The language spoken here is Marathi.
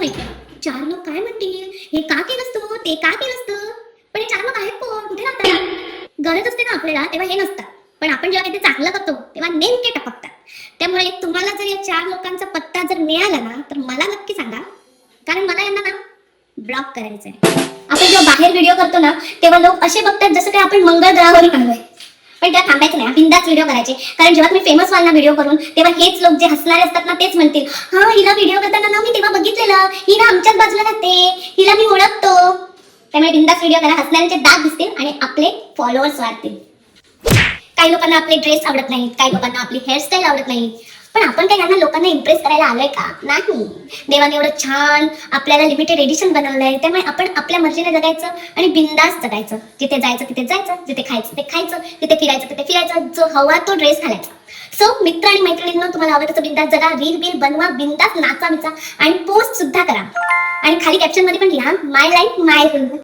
माहिती चार लोक काय म्हणतील, हे का केलंस तू, ते का केलंस तू. पण हे चार लोक आहेत कोण, कुठे राहतात. गरज असते ना आपल्याला तेव्हा हे नसतात, पण आपण जेव्हा काहीतरी चांगलं करतो तेव्हा नेमके टपकतात. त्यामुळे तुम्हाला जर या चार लोकांचा पत्ता जर मिळाला ना तर मला नक्की सांगा, कारण मला यांना ना ब्लॉक करायचंय. आपण जेव्हा बाहेर व्हिडिओ करतो ना तेव्हा लोक असे बघतात जसं काही आपण मंगळ ग्रहावरून आलोय. पण त्या थांबायचं नाही, बिंदास व्हिडिओ करायचे. कारण जेव्हा तुम्ही फेमस व्हाल ना व्हिडिओ करून तेव्हा हेच लोक जे हसणारे असतात ना तेच म्हणतील, हा हिला व्हिडिओ करताना ना मी तेव्हा बघितलेलं, ही ना आमच्याच बाजूला राहते, हिला मी ओळखतो. त्यामुळे बिंदास व्हिडिओ करा, हसणाऱ्यांचे दात दिसतील आणि आपले फॉलोअर्स वाढतील. काही लोकांना आपले ड्रेस आवडत नाहीत, काही लोकांना आपली हेअरस्टाईल आवडत नाही, पण आपण काय यांना लोकांना इम्प्रेस करायला आलोय का? नाही. देवाने एवढं छान आपल्याला लिमिटेड एडिशन बनवलंय, त्यामुळे आपण आपल्या मर्जीने जगायचं आणि बिंदास जगायचं. जिथे जायचं तिथे जायचं, जिथे खायचं ते खायचं, तिथे फिरायचं तिथे फिरायचं, जो हवा तो ड्रेस घालायचा. सो मित्र आणि मैत्रिणींना तुम्हाला आवडतं तसं बिंदास जगा, रील बिल बनवा, बिंदास नाचा मिचा आणि पोस्ट सुद्धा करा. आणि खाली कॅप्शन मध्ये पण लिहा, माय लाईफ माय रूल.